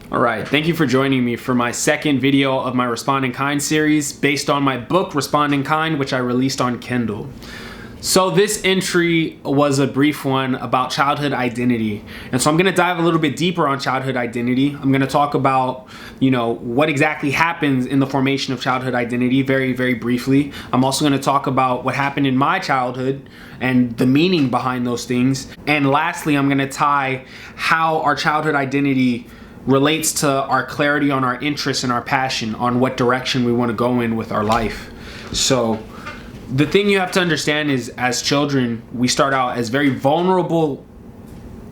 All right, thank you for joining me for my second video of my Respond in Kind series based on my book, Respond in Kind, which I released on Kindle. So this entry was a brief one about childhood identity. And so I'm gonna dive a little bit deeper on childhood identity. I'm gonna talk about, what exactly happens in the formation of childhood identity very, very briefly. I'm also gonna talk about what happened in my childhood and the meaning behind those things. And lastly, I'm gonna tie how our childhood identity relates to our clarity on our interests and our passion on what direction we want to go in with our life. So the thing you have to understand is, as children, we start out as very vulnerable,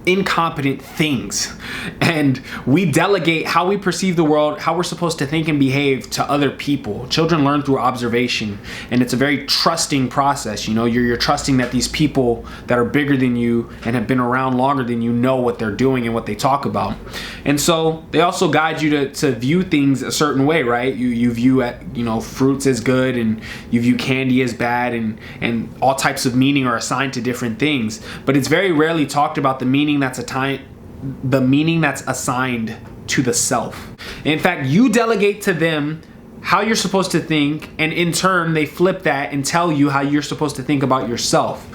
incompetent things, and we delegate how we perceive the world, how we're supposed to think and behave to other people. Children learn through observation, and it's a very trusting process. You're trusting that these people that are bigger than you and have been around longer than you know what they're doing and what they talk about. And so they also guide you to view things a certain way, right? You view fruits as good, and you view candy as bad, and all types of meaning are assigned to different things. But it's very rarely talked about the meaning that's assigned to the self. In fact, you delegate to them how you're supposed to think, and in turn they flip that and tell you how you're supposed to think about yourself.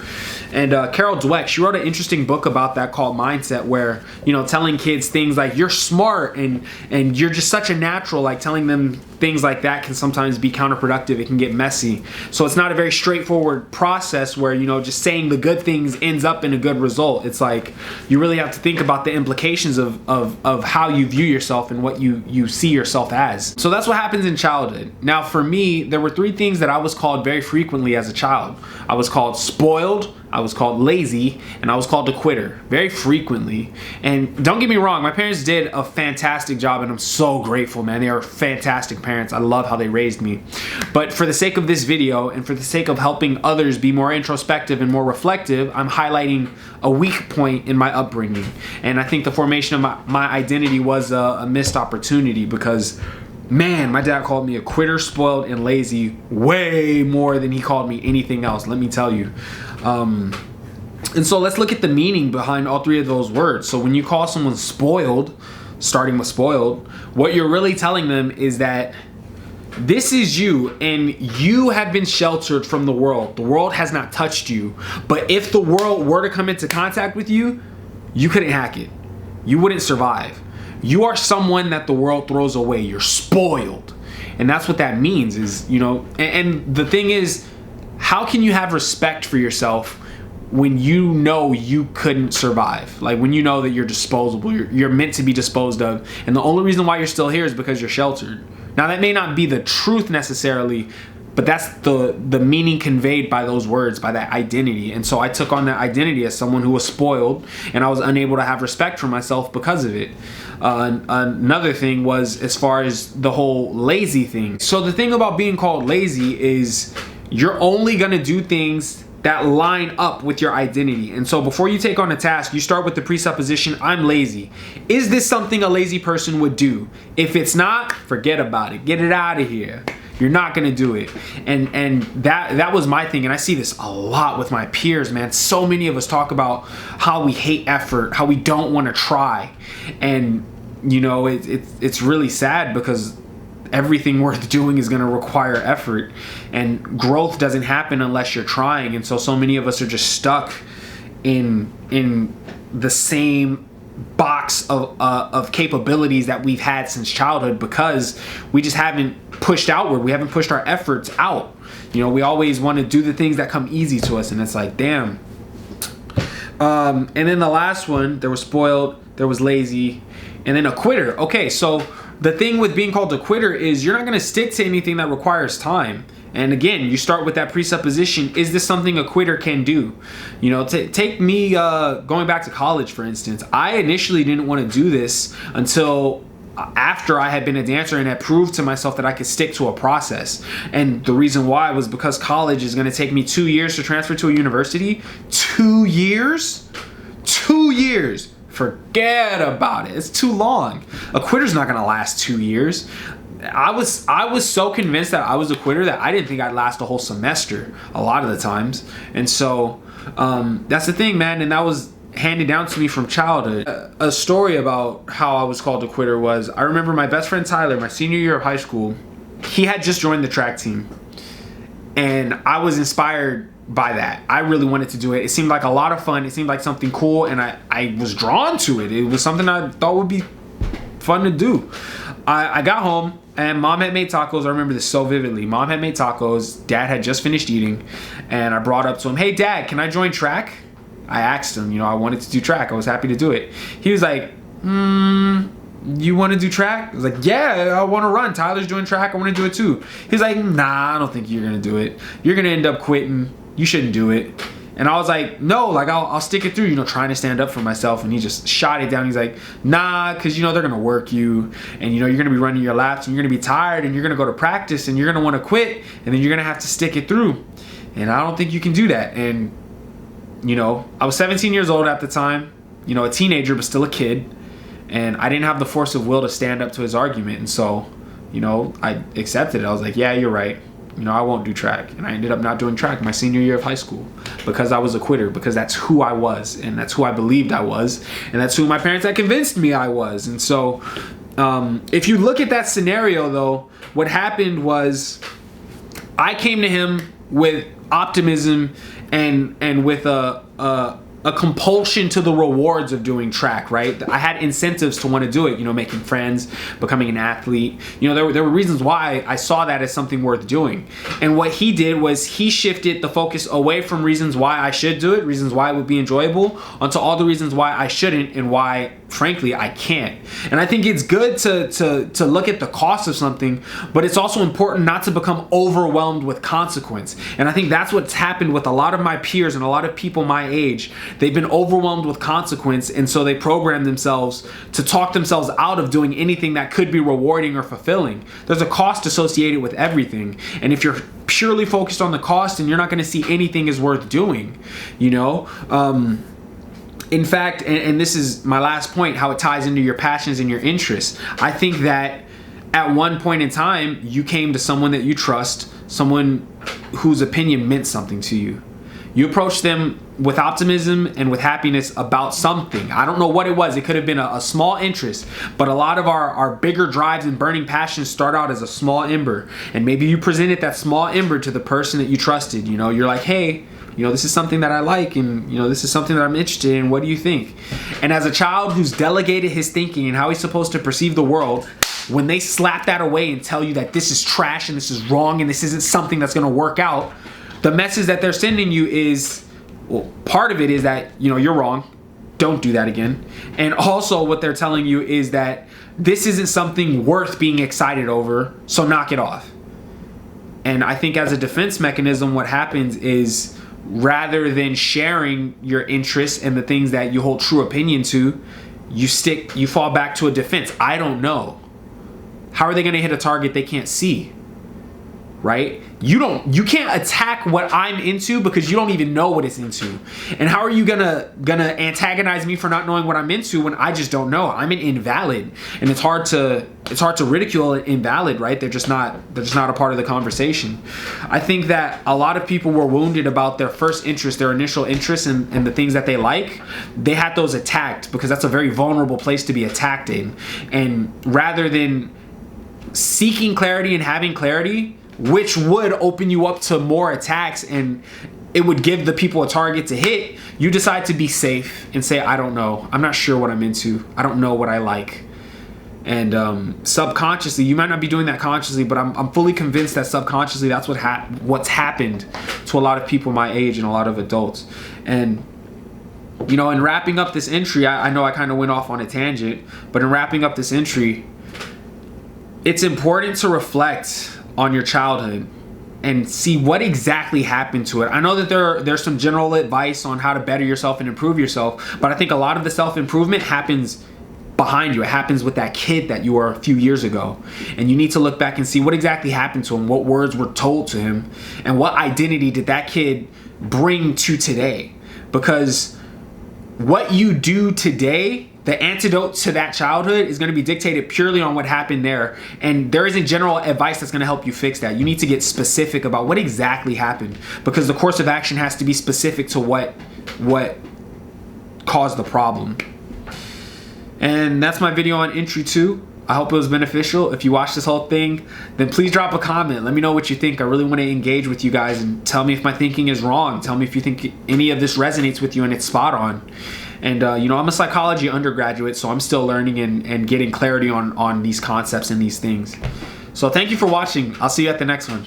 And Carol Dweck, she wrote an interesting book about that called Mindset, where telling kids things like you're smart and you're just such a natural, like telling them things like that can sometimes be counterproductive. It can get messy. So it's not a very straightforward process where just saying the good things ends up in a good result. It's like you really have to think about the implications of how you view yourself and what you see yourself as. So that's what happens in childhood. Now for me, there were three things that I was called very frequently as a child. I was called spoiled, I was called lazy, and I was called a quitter very frequently. And don't get me wrong, my parents did a fantastic job, and I'm so grateful, man. They are fantastic parents. I love how they raised me. But for the sake of this video and for the sake of helping others be more introspective and more reflective, I'm highlighting a weak point in my upbringing. And I think the formation of my identity was a missed opportunity, because man, my dad called me a quitter, spoiled, and lazy way more than he called me anything else, let me tell you. And so let's look at the meaning behind all three of those words. So when you call someone spoiled, starting with spoiled, what you're really telling them is that this is you, and you have been sheltered from the world. The world has not touched you. But if the world were to come into contact with you, you couldn't hack it. You wouldn't survive. You are someone that the world throws away. You're spoiled. And that's what that means is, and the thing is, how can you have respect for yourself when you know you couldn't survive? Like when you know that you're disposable, you're meant to be disposed of, and the only reason why you're still here is because you're sheltered. Now that may not be the truth necessarily, but that's the meaning conveyed by those words, by that identity. And so I took on that identity as someone who was spoiled, and I was unable to have respect for myself because of it. Another thing was as far as the whole lazy thing. So the thing about being called lazy is you're only gonna do things that line up with your identity. And so before you take on a task, you start with the presupposition, I'm lazy. Is this something a lazy person would do? If it's not, forget about it. Get it out of here. You're not gonna do it. And that was my thing. And I see this a lot with my peers, man. So many of us talk about how we hate effort, how we don't wanna try. And it's really sad, because everything worth doing is going to require effort, and growth doesn't happen unless you're trying. And so many of us are just stuck in the same box of capabilities that we've had since childhood, because we just haven't pushed outward. We haven't pushed our efforts out. We always want to do the things that come easy to us, and it's like, damn. And then the last one, there was spoiled, there was lazy, and then a quitter. Okay, so the thing with being called a quitter is you're not going to stick to anything that requires time. And again, you start with that presupposition, is this something a quitter can do? Take me going back to college, for instance. I initially didn't want to do this until after I had been a dancer and had proved to myself that I could stick to a process. And the reason why was because college is going to take me 2 years to transfer to a university. 2 years? 2 years. Forget about it. It's too long. A quitter's not gonna last 2 years. I was so convinced that I was a quitter that I didn't think I'd last a whole semester a lot of the times. And so that's the thing, man. And that was handed down to me from childhood. A story about how I was called a quitter was, I remember my best friend Tyler, my senior year of high school, he had just joined the track team. And I was inspired by that. I really wanted to do it. It seemed like a lot of fun. It seemed like something cool, and I was drawn to it. It was something I thought would be fun to do. I got home, and Mom had made tacos. I remember this so vividly. Mom had made tacos. Dad had just finished eating, and I brought up to him, "Hey, Dad, can I join track?" I asked him, I wanted to do track. I was happy to do it. He was like, you want to do track? I was like, yeah, I want to run. Tyler's doing track. I want to do it too. He's like, nah, I don't think you're going to do it. You're going to end up quitting. You shouldn't do it. And I was like, no, like I'll stick it through, trying to stand up for myself. And he just shot it down. He's like, nah, because they're going to work you, and you're going to be running your laps, and you're going to be tired, and you're going to go to practice, and you're going to want to quit, and then you're going to have to stick it through. And I don't think you can do that. And I was 17 years old at the time, a teenager, but still a kid. And I didn't have the force of will to stand up to his argument. And so, I accepted it. I was like, yeah, you're right. I won't do track. And I ended up not doing track my senior year of high school because I was a quitter, because that's who I was, and that's who I believed I was, and that's who my parents had convinced me I was. And so if you look at that scenario, though, what happened was I came to him with optimism and with a compulsion to the rewards of doing track, right? I had incentives to want to do it, making friends, becoming an athlete. There were reasons why I saw that as something worth doing. And what he did was he shifted the focus away from reasons why I should do it, reasons why it would be enjoyable, onto all the reasons why I shouldn't and why, frankly, I can't. And I think it's good to look at the cost of something, but it's also important not to become overwhelmed with consequence. And I think that's what's happened with a lot of my peers and a lot of people my age. They've been overwhelmed with consequence, and so they program themselves to talk themselves out of doing anything that could be rewarding or fulfilling. There's a cost associated with everything, and if you're purely focused on the cost, then you're not going to see anything is worth doing. In fact, and this is my last point, how it ties into your passions and your interests. I think that at one point in time, you came to someone that you trust, someone whose opinion meant something to you. You approached them with optimism and with happiness about something. I don't know what it was. It could have been a small interest, but a lot of our bigger drives and burning passions start out as a small ember. And maybe you presented that small ember to the person that you trusted. You're like, hey, this is something that I like, and this is something that I'm interested in. What do you think? And as a child who's delegated his thinking and how he's supposed to perceive the world, when they slap that away and tell you that this is trash and this is wrong and this isn't something that's going to work out, the message that they're sending you is, well, part of it is that, you're wrong. Don't do that again. And also what they're telling you is that this isn't something worth being excited over, so knock it off. And I think as a defense mechanism, what happens is, rather than sharing your interests and the things that you hold true opinion to, you fall back to a defense. I don't know. How are they going to hit a target they can't see? Right? You can't attack what I'm into because you don't even know what it's into. And how are you gonna antagonize me for not knowing what I'm into when I just don't know? I'm an invalid. And it's hard to ridicule an invalid, right? They're just not a part of the conversation. I think that a lot of people were wounded about their first interest, their initial interest in the things that they like. They had those attacked because that's a very vulnerable place to be attacked in. And rather than seeking clarity and having clarity, which would open you up to more attacks and it would give the people a target to hit, you decide to be safe and say, I don't know. I'm not sure what I'm into. I don't know what I like. And subconsciously, you might not be doing that consciously, but I'm fully convinced that subconsciously that's what's happened to a lot of people my age and a lot of adults. And in wrapping up this entry, I know I kind of went off on a tangent, but in wrapping up this entry, it's important to reflect on your childhood and see what exactly happened to it. I know that there's some general advice on how to better yourself and improve yourself, but I think a lot of the self-improvement happens behind you. It happens with that kid that you were a few years ago. And you need to look back and see what exactly happened to him, what words were told to him, and what identity did that kid bring to today. Because what you do today, the antidote to that childhood, is going to be dictated purely on what happened there. And there isn't general advice that's going to help you fix that. You need to get specific about what exactly happened, because the course of action has to be specific to what caused the problem. And that's my video on entry 2. I hope it was beneficial. If you watched this whole thing, then please drop a comment. Let me know what you think. I really want to engage with you guys and tell me if my thinking is wrong. Tell me if you think any of this resonates with you and it's spot on. And you know, I'm a psychology undergraduate, so I'm still learning and getting clarity on these concepts and these things. So thank you for watching. I'll see you at the next one.